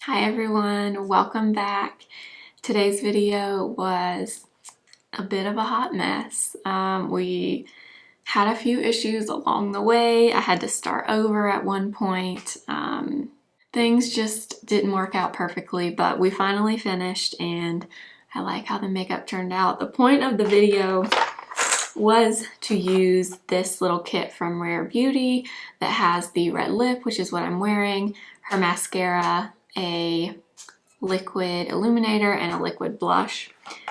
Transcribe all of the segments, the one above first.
Hi everyone, welcome back. Today's video was a bit of a hot mess. We had a few issues along the way. I had to start over at one point. Things just didn't work out perfectly, but we finally finished and I like how the makeup turned out. The point of the video was to use this little kit from Rare Beauty that has the red lip, which is what I'm wearing, her mascara, a liquid illuminator, and a liquid blush.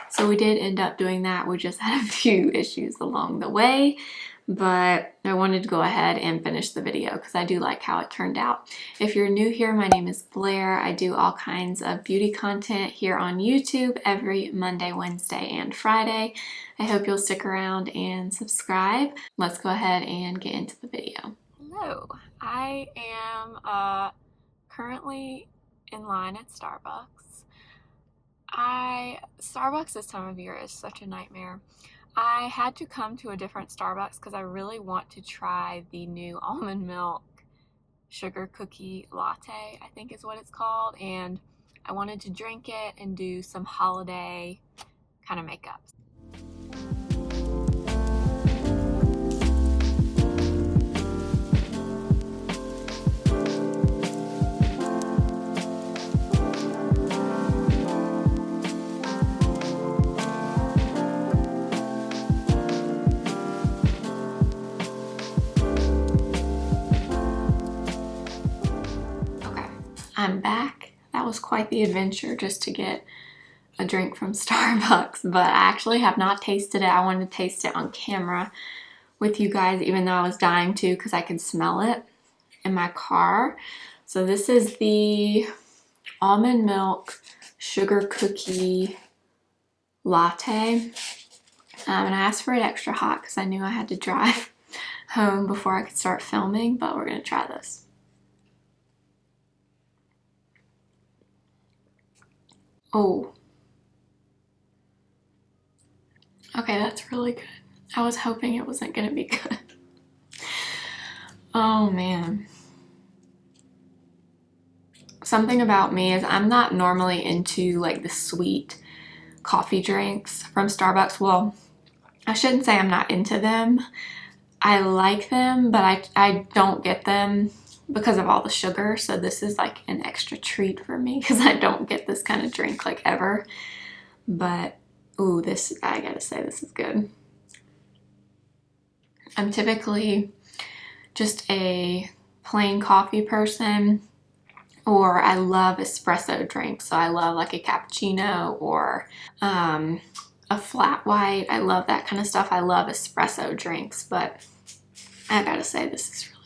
So we did end up doing that. We just had a few issues along the way, but I wanted to go ahead and finish the video because I do like how it turned out. If you're new here, my name is Blair. I do all kinds of beauty content here on YouTube every Monday, Wednesday, and Friday. I hope you'll stick around and subscribe. Let's go ahead and get into the video. Hello, I am currently in line at Starbucks. Starbucks this time of year is such a nightmare. I had to come to a different Starbucks because I really want to try the new almond milk sugar cookie latte, I think is what it's called, and I wanted to drink it and do some holiday kind of makeup. I'm back. That was quite the adventure just to get a drink from Starbucks, but I actually have not tasted it. I wanted to taste it on camera with you guys, even though I was dying to because I could smell it in my car. So this is the almond milk sugar cookie latte. And I asked for it extra hot because I knew I had to drive home before I could start filming, but we're gonna try this. Oh. Okay, that's really good. I was hoping it wasn't gonna be good. Oh man. Something about me is I'm not normally into like the sweet coffee drinks from Starbucks. Well, I shouldn't say I'm not into them. I like them, but I don't get them because of all the sugar. So this is like an extra treat for me because I don't get this kind of drink like ever. But ooh, this, I gotta say, this is good. I'm typically just a plain coffee person, or I love espresso drinks. So I love like a cappuccino or a flat white. I love that kind of stuff. I love espresso drinks, but I gotta say this is really good.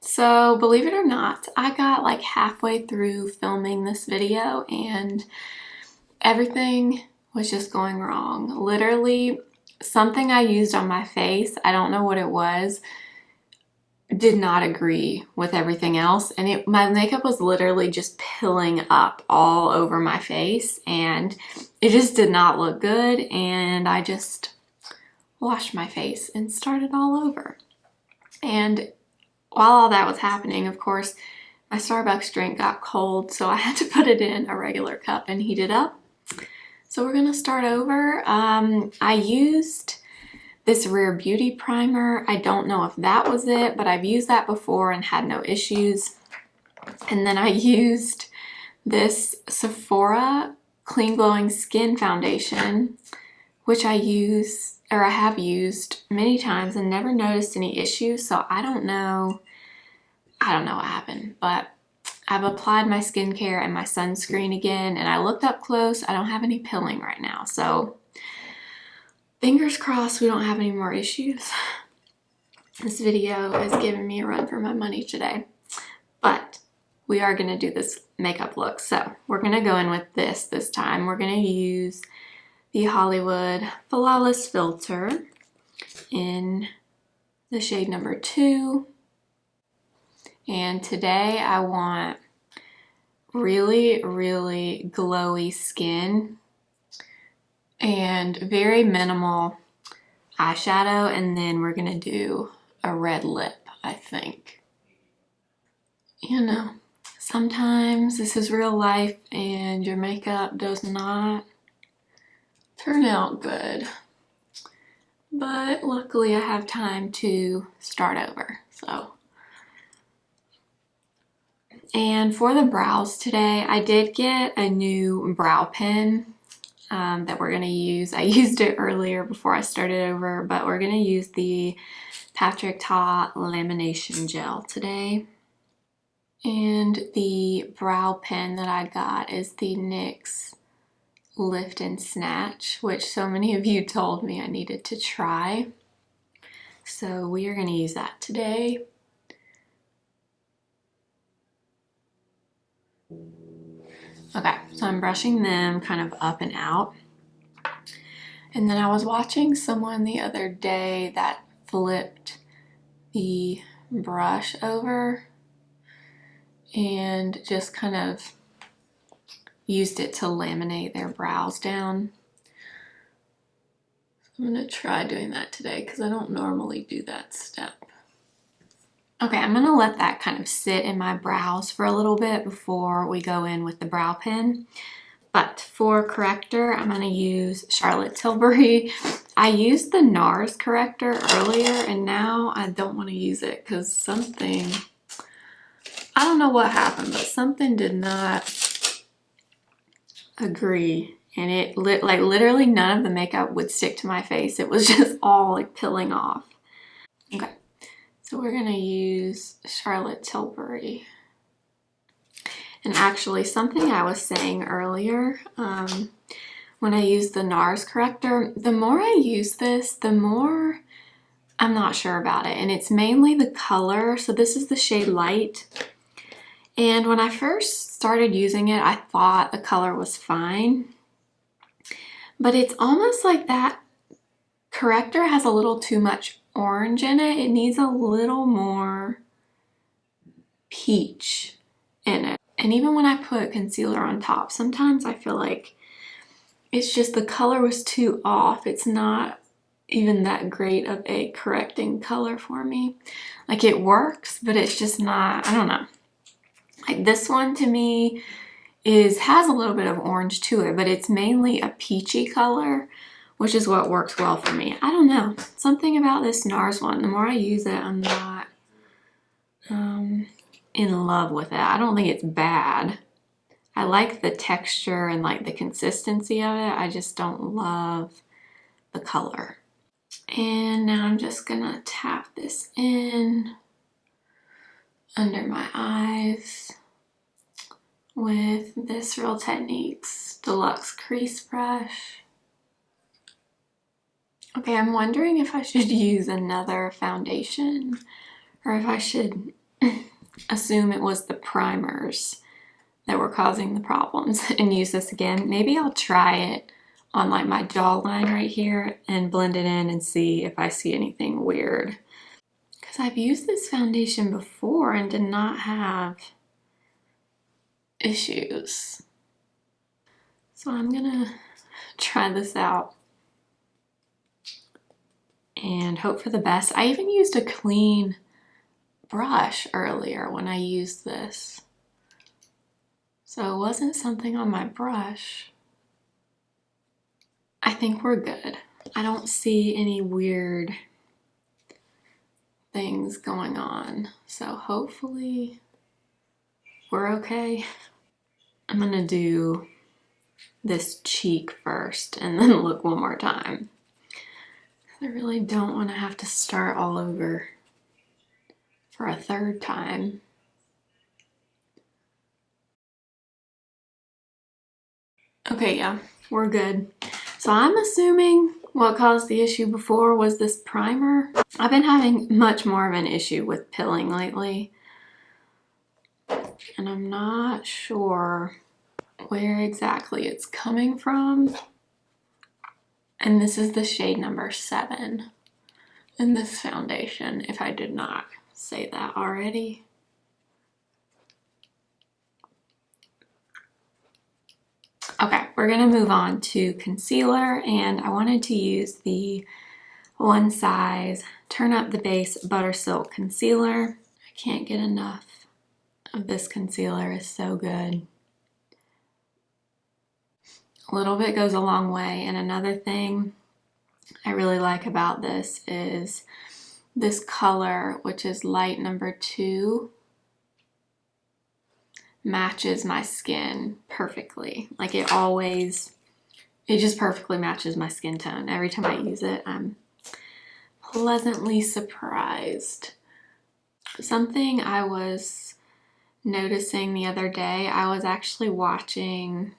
So believe it or not, I got like halfway through filming this video and everything was just going wrong. Literally, something I used on my face, I don't know what it was, did not agree with everything else, and my makeup was literally just pilling up all over my face and it just did not look good, and I just washed my face and started all over. And while all that was happening, of course, my Starbucks drink got cold, so I had to put it in a regular cup and heat it up. So we're gonna start over. I used this Rare Beauty primer. I don't know if that was it, but I've used that before and had no issues. And then I used this Sephora Clean Glowing Skin Foundation, which I have used many times and never noticed any issues. So I don't know what happened, but I've applied my skincare and my sunscreen again, and I looked up close. I don't have any pilling right now, so fingers crossed we don't have any more issues. This video is giving me a run for my money today, but we are gonna do this makeup look. So we're gonna go in with this time. We're gonna use the Hollywood Flawless Filter in the shade number 2. And today I want really, really glowy skin and very minimal eyeshadow, and then we're gonna do a red lip, I think. You know, Sometimes this is real life and your makeup does not turn out good. But luckily I have time to start over, so. And for the brows today, I did get a new brow pen that we're gonna use. I used it earlier before I started over, but we're gonna use the Patrick Ta Lamination Gel today. And the brow pen that I got is the NYX Lift and Snatch, which so many of you told me I needed to try. So we are gonna use that today. Okay, so I'm brushing them kind of up and out. And then I was watching someone the other day that flipped the brush over and just kind of used it to laminate their brows down. I'm gonna try doing that today because I don't normally do that step. Okay, I'm gonna let that kind of sit in my brows for a little bit before we go in with the brow pen. But for corrector, I'm gonna use Charlotte Tilbury. I used the Nars corrector earlier and now I don't wanna use it because something, I don't know what happened, but something did not agree. And it like literally none of the makeup would stick to my face. It was just all like peeling off. Okay. So we're gonna use Charlotte Tilbury. And actually something I was saying earlier, when I used the Nars corrector, the more I use this, the more I'm not sure about it. And it's mainly the color. So this is the shade Light. And when I first started using it, I thought the color was fine. But it's almost like that corrector has a little too much orange in it. It needs a little more peach in it. And even when I put concealer on top, sometimes I feel like it's just the color was too off. It's not even that great of a correcting color for me. Like it works, but it's just not, I don't know. Like this one to me has a little bit of orange to it, but it's mainly a peachy color, which is what works well for me. I don't know. Something about this Nars one, the more I use it, I'm not in love with it. I don't think it's bad. I like the texture and like the consistency of it. I just don't love the color. And now I'm just gonna tap this in under my eyes with this Real Techniques Deluxe Crease Brush. Okay, I'm wondering if I should use another foundation or if I should assume it was the primers that were causing the problems and use this again. Maybe I'll try it on like my jawline right here and blend it in and see if I see anything weird. Because I've used this foundation before and did not have issues. So I'm gonna try this out and hope for the best. I even used a clean brush earlier when I used this. So it wasn't something on my brush. I think we're good. I don't see any weird things going on. So hopefully we're okay. I'm gonna do this cheek first and then look one more time. I really don't want to have to start all over for a third time. Okay, yeah, we're good. So I'm assuming what caused the issue before was this primer. I've been having much more of an issue with pilling lately. And I'm not sure where exactly it's coming from. And this is the shade number 7 in this foundation, if I did not say that already. Okay, we're gonna move on to concealer, and I wanted to use the One Size Turn Up the Base Buttersilk Concealer. I can't get enough of this concealer is so good. A little bit goes a long way. And another thing I really like about this is this color, which is light number 2, matches my skin perfectly. Like it just perfectly matches my skin tone. Every time I use it, I'm pleasantly surprised. Something I was noticing the other day, I was actually watching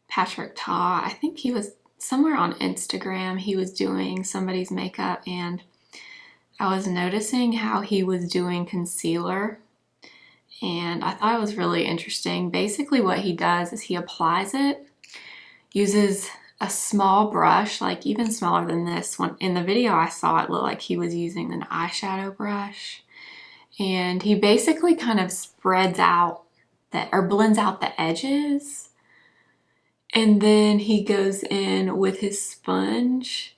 Patrick Ta. I think he was somewhere on Instagram. He was doing somebody's makeup, and I was noticing how he was doing concealer, and I thought it was really interesting. Basically what he does is he applies it, uses a small brush, like even smaller than this one. In the video I saw, it looked like he was using an eyeshadow brush, and he basically kind of spreads out blends out the edges, and then he goes in with his sponge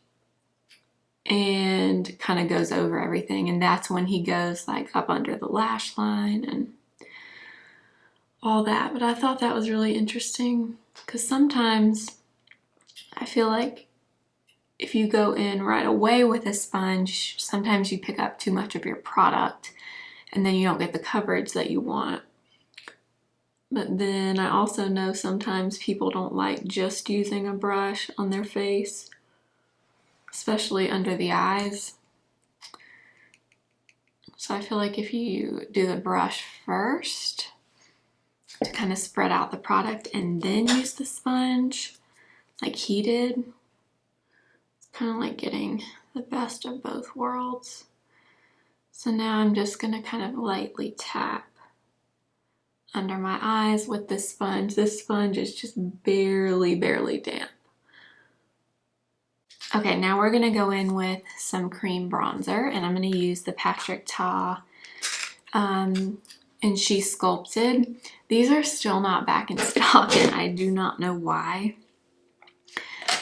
and kind of goes over everything, and that's when he goes like up under the lash line and all that. But I thought that was really interesting because sometimes I feel like if you go in right away with a sponge, sometimes you pick up too much of your product and then you don't get the coverage that you want. But then I also know sometimes people don't like just using a brush on their face, especially under the eyes. So I feel like if you do the brush first to kind of spread out the product and then use the sponge like he did, it's kind of like getting the best of both worlds. So now I'm just going to kind of lightly tap under my eyes with this sponge. This sponge is just barely damp. Okay, now we're gonna go in with some cream bronzer, and I'm gonna use the Patrick Ta and She Sculpted. These are still not back in stock, and I do not know why.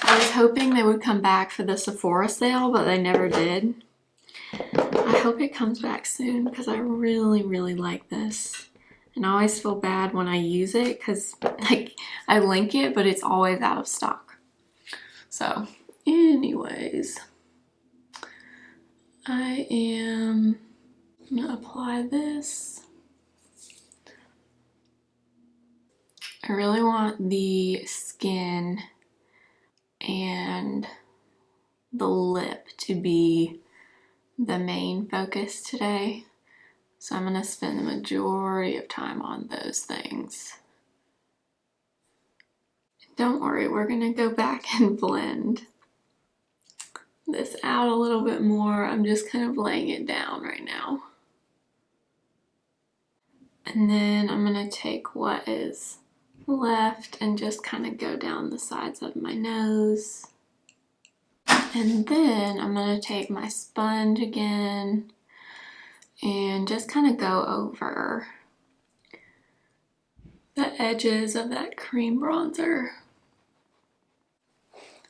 I was hoping they would come back for the Sephora sale, but they never did. I hope it comes back soon because I really like this. And I always feel bad when I use it because like I link it, but it's always out of stock. So anyways, I am gonna apply this. I really want the skin and the lip to be the main focus today. So I'm gonna spend the majority of time on those things. Don't worry, we're gonna go back and blend this out a little bit more. I'm just kind of laying it down right now. And then I'm gonna take what is left and just kind of go down the sides of my nose. And then I'm gonna take my sponge again and just kind of go over the edges of that cream bronzer.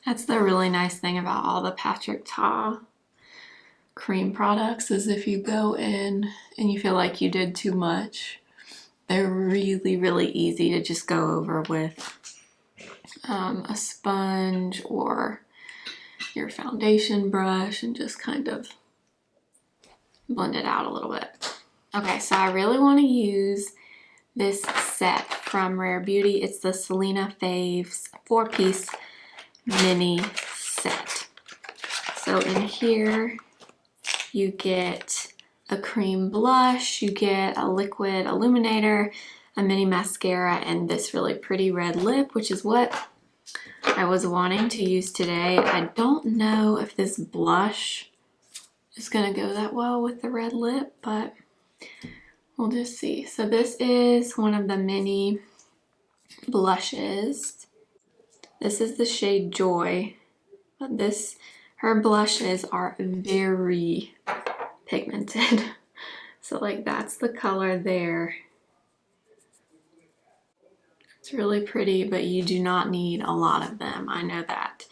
That's the really nice thing about all the Patrick Ta cream products, is if you go in and you feel like you did too much, they're really easy to just go over with a sponge or your foundation brush and just kind of blend it out a little bit. Okay, so I really want to use this set from Rare Beauty. It's the Selena Faves 4-piece mini set. So in here you get a cream blush, you get a liquid illuminator, a mini mascara, and this really pretty red lip, which is what I was wanting to use today. I don't know if this blush is gonna go that well with the red lip, but we'll just see. So this is one of the mini blushes. This is the shade Joy, but her blushes are very pigmented. So like that's the color there. It's really pretty, but you do not need a lot of them. I know that.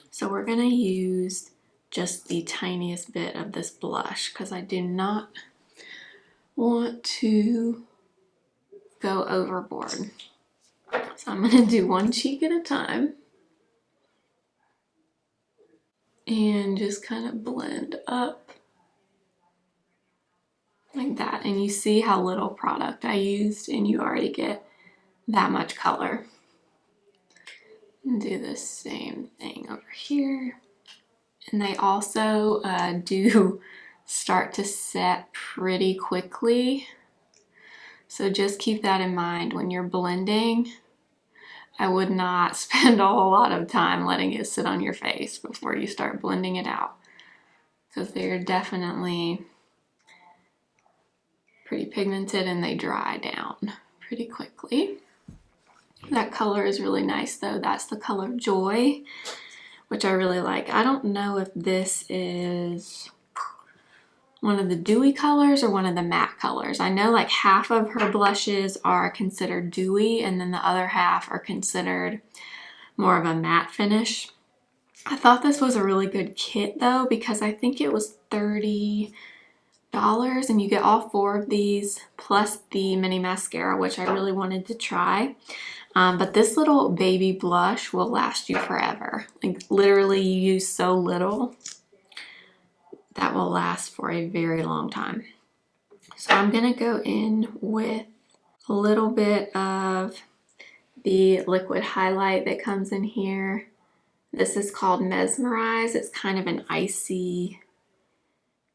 So we're gonna use just the tiniest bit of this blush because I do not want to go overboard. So I'm going to do one cheek at a time and just kind of blend up like that. And you see how little product I used and you already get that much color. And do the same thing over here. And they also do start to set pretty quickly. So just keep that in mind when you're blending. I would not spend a whole lot of time letting it sit on your face before you start blending it out, because they're definitely pretty pigmented and they dry down pretty quickly. That color is really nice though. That's the color Joy, which I really like. I don't know if this is one of the dewy colors or one of the matte colors. I know like half of her blushes are considered dewy and then the other half are considered more of a matte finish. I thought this was a really good kit though, because I think it was $30 and you get all 4 of these plus the mini mascara, which I really wanted to try. But this little baby blush will last you forever. Like literally you use so little that will last for a very long time. So I'm gonna go in with a little bit of the liquid highlight that comes in here. This is called Mesmerize. It's kind of an icy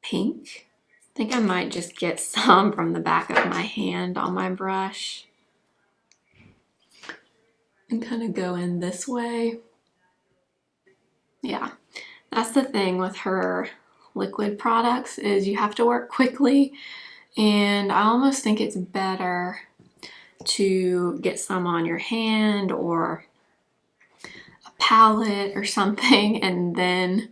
pink. I think I might just get some from the back of my hand on my brush and kind of go in this way. Yeah, that's the thing with her liquid products, is you have to work quickly, and I almost think it's better to get some on your hand or a palette or something and then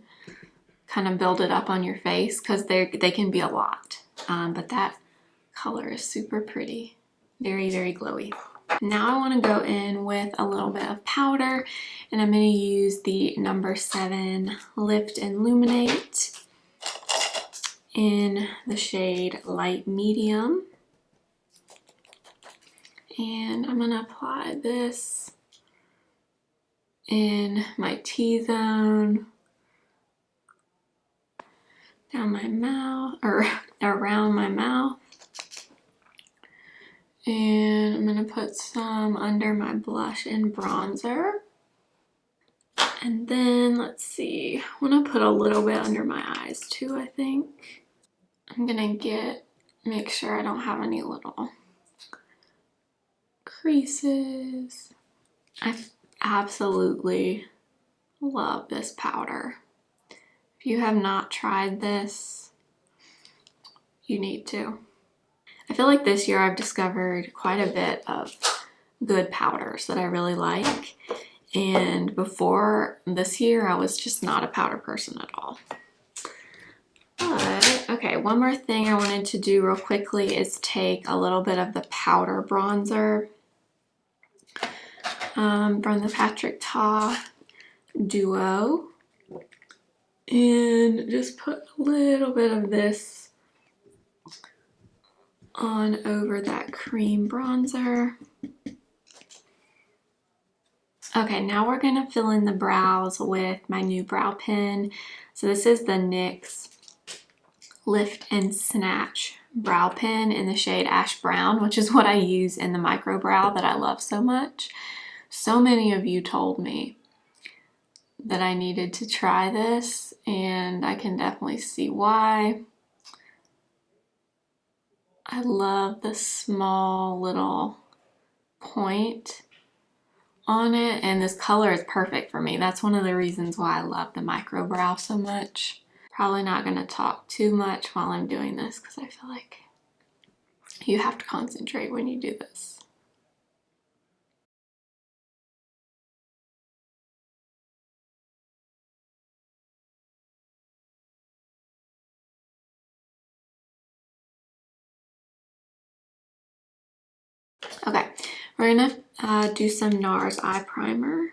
kind of build it up on your face, because they can be a lot. But that color is super pretty, very, very glowy. Now I want to go in with a little bit of powder, and I'm going to use the number 7 Lift and Luminate in the shade Light Medium. And I'm going to apply this in my T-zone, down my mouth, or around my mouth. And I'm going to put some under my blush and bronzer. And then, let's see, I want to put a little bit under my eyes too, I think. I'm going to make sure I don't have any little creases. I absolutely love this powder. If you have not tried this, you need to. I feel like this year I've discovered quite a bit of good powders that I really like. And before this year, I was just not a powder person at all. But, okay, one more thing I wanted to do real quickly is take a little bit of the powder bronzer from the Patrick Ta Duo. And just put a little bit of this on over that cream bronzer. Okay, now we're gonna fill in the brows with my new brow pen. So this is the NYX Lift and Snatch brow pen in the shade Ash Brown, which is what I use in the micro brow that I love so much. So many of you told me that I needed to try this, and I can definitely see why. I love the small little point on it, and this color is perfect for me. That's one of the reasons why I love the micro brow so much. Probably not going to talk too much while I'm doing this, because I feel like you have to concentrate when you do this. Okay, we're gonna do some Nars eye primer,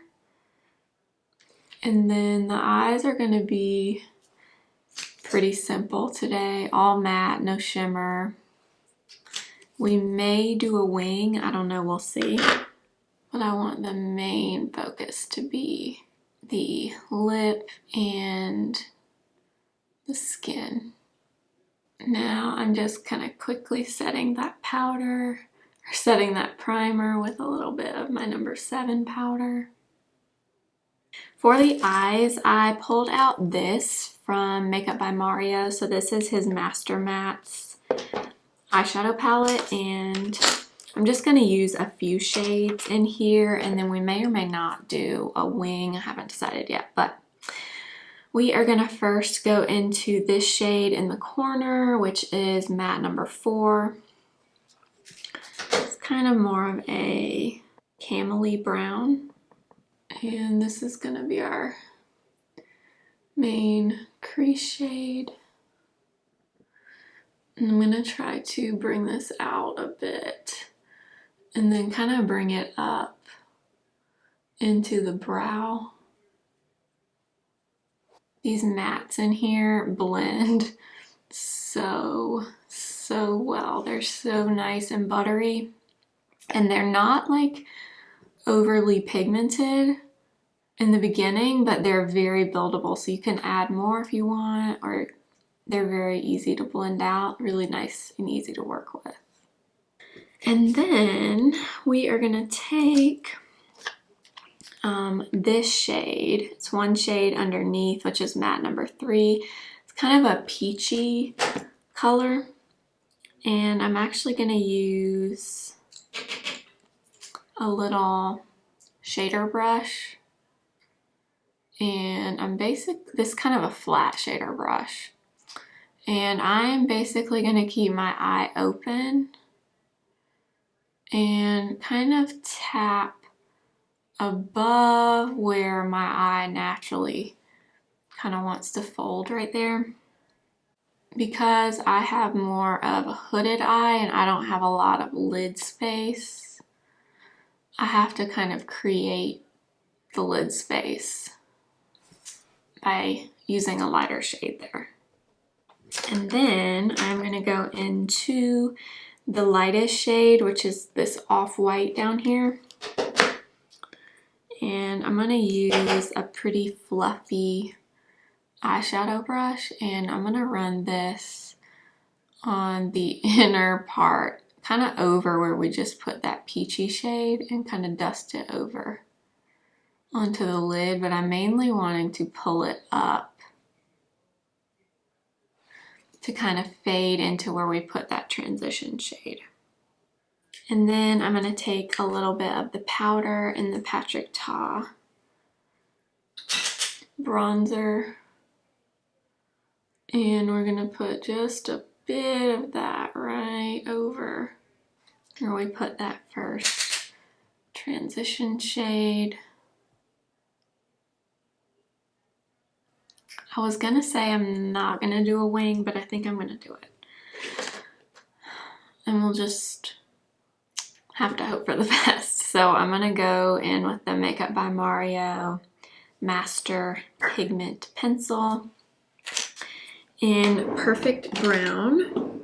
and then the eyes are gonna be pretty simple today, all matte, no shimmer. We may do a wing, I don't know, we'll see. But I want the main focus to be the lip and the skin. Now I'm just kind of quickly setting that powder, or setting that primer with a little bit of my number 7 powder. For the eyes, I pulled out this from Makeup by Mario. So this is his Master Mattes eyeshadow palette, and I'm just going to use a few shades in here, and then we may or may not do a wing. I haven't decided yet, but we are going to first go into this shade in the corner, which is matte number 4. It's kind of more of a camely brown, and this is going to be our main crease shade. And I'm going to try to bring this out a bit and then kind of bring it up into the brow. These mattes in here blend so well. They're so nice and buttery, and they're not like overly pigmented in the beginning, but they're very buildable, so you can add more if you want, or they're very easy to blend out, really nice and easy to work with. And then we are gonna take this shade. It's one shade underneath, which is matte number 3. It's kind of a peachy color, and I'm actually gonna use a little shader brush, and this kind of a flat shader brush, and I'm basically gonna keep my eye open and kind of tap above where my eye naturally kind of wants to fold right there. Because I have more of a hooded eye and I don't have a lot of lid space, I have to kind of create the lid space by using a lighter shade there. And then I'm going to go into the lightest shade, which is this off-white down here. And I'm going to use a pretty fluffy eyeshadow brush, and I'm going to run this on the inner part, kind of over where we just put that peachy shade, and kind of dust it over onto the lid, but I'm mainly wanting to pull it up to kind of fade into where we put that transition shade. And then I'm going to take a little bit of the powder in the Patrick Ta bronzer, and we're going to put just a bit of that right over where we put that first transition shade. I was gonna say I'm not gonna do a wing, but I think I'm gonna do it. And we'll just have to hope for the best. So I'm gonna go in with the Makeup by Mario Master Pigment Pencil in Perfect Brown.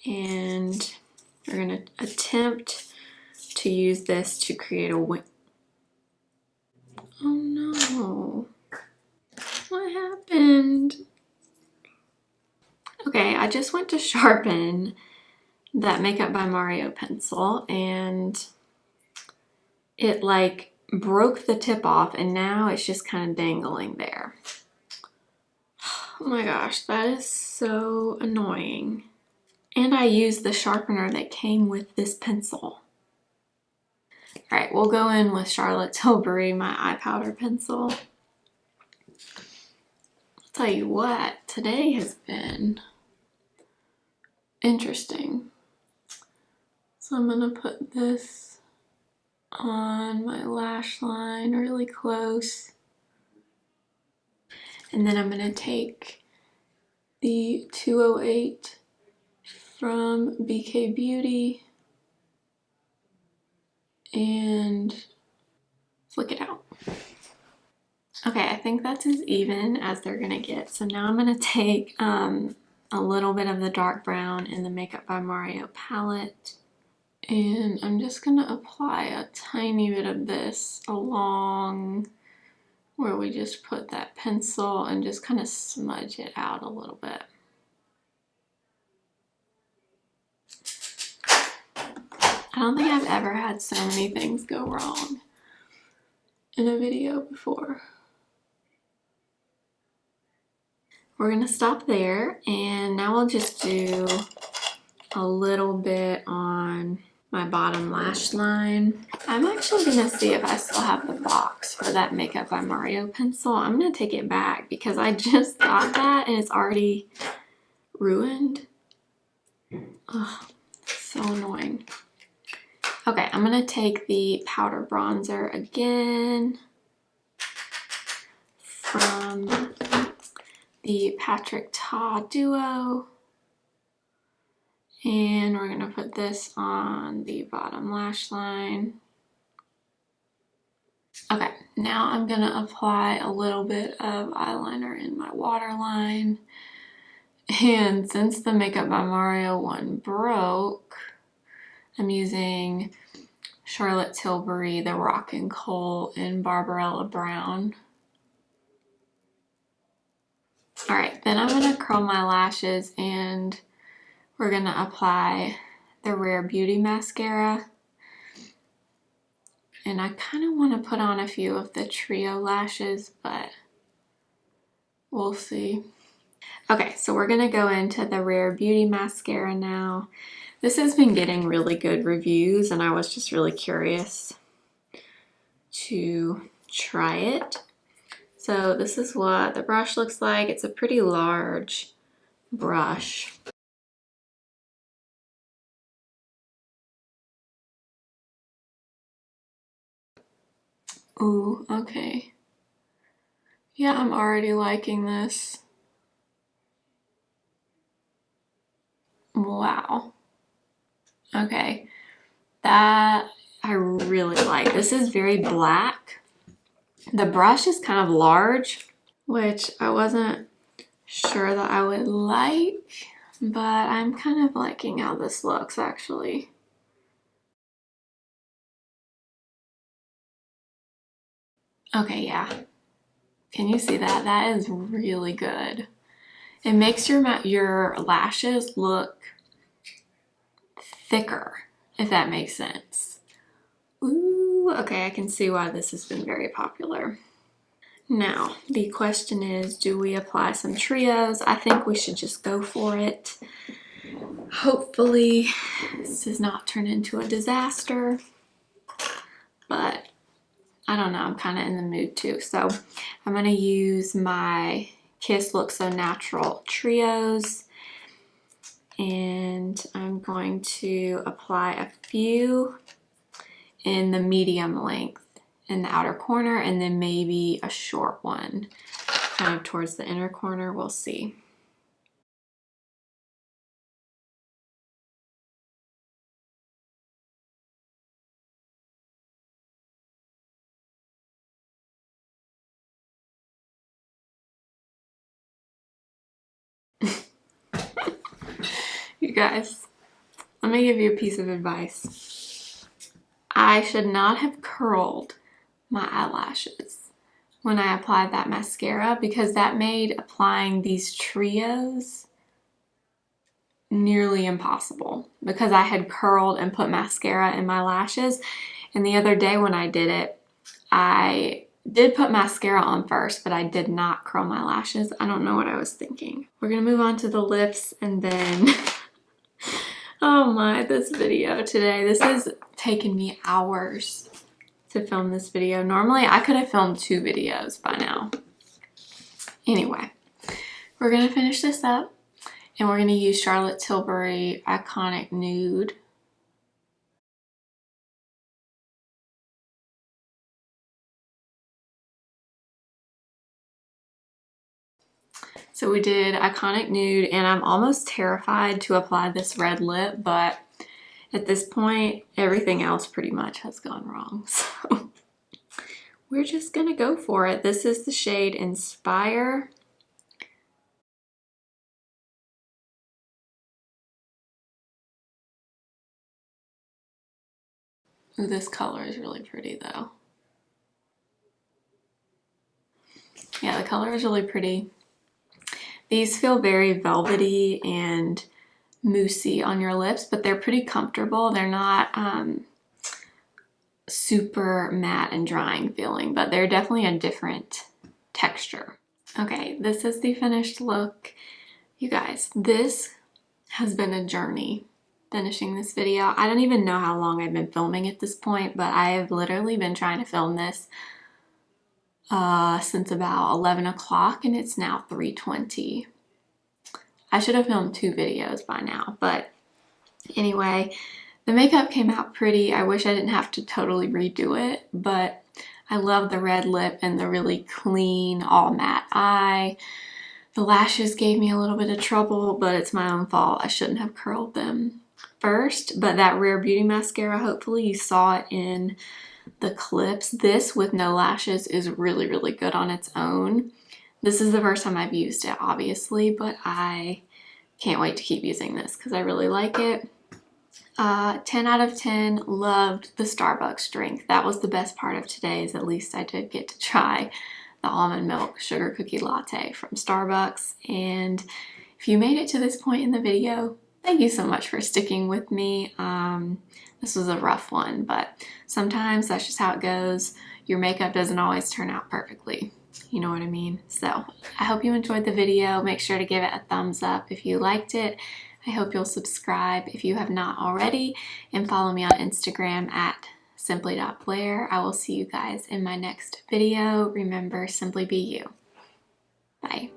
And we're gonna attempt to use this to create a wing. Oh no. What happened? Okay, I just went to sharpen that Makeup by Mario pencil and it like broke the tip off, and now it's just kind of dangling there. Oh my gosh, that is so annoying. And I used the sharpener that came with this pencil. All right, we'll go in with Charlotte Tilbury, my eye powder pencil. Tell you what, today has been interesting. So I'm gonna put this on my lash line really close. And then I'm gonna take the 208 from BK Beauty and flick it out. Okay, I think that's as even as they're gonna get. So now I'm gonna take a little bit of the dark brown in the Makeup by Mario palette. And I'm just gonna apply a tiny bit of this along where we just put that pencil and just kind of smudge it out a little bit. I don't think I've ever had so many things go wrong in a video before. We're gonna stop there, and now we'll just do a little bit on my bottom lash line. I'm actually gonna see if I still have the box for that Makeup by Mario pencil. I'm gonna take it back because I just got that and it's already ruined. Ugh, so annoying. Okay, I'm gonna take the powder bronzer again from the Patrick Ta Duo. And we're gonna put this on the bottom lash line. Okay, now I'm gonna apply a little bit of eyeliner in my waterline. And since the Makeup by Mario one broke, I'm using Charlotte Tilbury, the Rock and Kohl in Barbarella Brown. All right, then I'm gonna curl my lashes and we're gonna apply the Rare Beauty mascara. And I kind of want to put on a few of the trio lashes, but we'll see. Okay, so we're gonna go into the Rare Beauty mascara now. This has been getting really good reviews and I was just really curious to try it. So this is what the brush looks like. It's a pretty large brush. Ooh, okay. Yeah, I'm already liking this. Wow. Okay, that I really like. This is very black. The brush is kind of large, which I wasn't sure that I would like, but I'm kind of liking how this looks actually. Okay, yeah. Can you see that? That is really good. It makes your lashes look thicker, if that makes sense. Ooh, okay, I can see why this has been very popular. Now, the question is, do we apply some trios? I think we should just go for it. Hopefully, this does not turn into a disaster, but I don't know, I'm kind of in the mood too. So I'm gonna use my Kiss Look So Natural trios, and I'm going to apply a few in the medium length in the outer corner, and then maybe a short one kind of towards the inner corner. We'll see. You guys, let me give you a piece of advice. I should not have curled my eyelashes when I applied that mascara because that made applying these trios nearly impossible because I had curled and put mascara in my lashes. And the other day when I did it, I did put mascara on first, but I did not curl my lashes. I don't know what I was thinking. We're gonna move on to the lips and then oh my, this video today. This has taken me hours to film this video. Normally I could have filmed 2 videos by now. Anyway, we're gonna finish this up and we're gonna use Charlotte Tilbury Iconic Nude. So we did Iconic Nude and I'm almost terrified to apply this red lip, but at this point, everything else pretty much has gone wrong. So we're just gonna go for it. This is the shade Inspire. Ooh, this color is really pretty though. Yeah, the color is really pretty. These feel very velvety and moussey on your lips, but they're pretty comfortable. They're not super matte and drying feeling, but they're definitely a different texture. Okay, this is the finished look. You guys, this has been a journey finishing this video. I don't even know how long I've been filming at this point, but I have literally been trying to film this since about 11 o'clock and it's now 3:20. I should have filmed 2 videos by now, but anyway, the makeup came out pretty. I wish I didn't have to totally redo it, but I love the red lip and the really clean, all matte eye. The lashes gave me a little bit of trouble, but it's my own fault. I shouldn't have curled them first, but that Rare Beauty mascara, hopefully you saw it in the clips. This with no lashes is really, really good on its own. This is the first time I've used it, obviously, but I can't wait to keep using this because I really like it. 10 out of 10, loved the Starbucks drink. That was the best part of today's. At least I did get to try the almond milk sugar cookie latte from Starbucks. And if you made it to this point in the video, thank you so much for sticking with me. This was a rough one, but sometimes that's just how it goes. Your makeup doesn't always turn out perfectly. You know what I mean? So I hope you enjoyed the video. Make sure to give it a thumbs up if you liked it. I hope you'll subscribe if you have not already, and follow me on Instagram at simply.blair. I will see you guys in my next video. Remember, simply be you. Bye.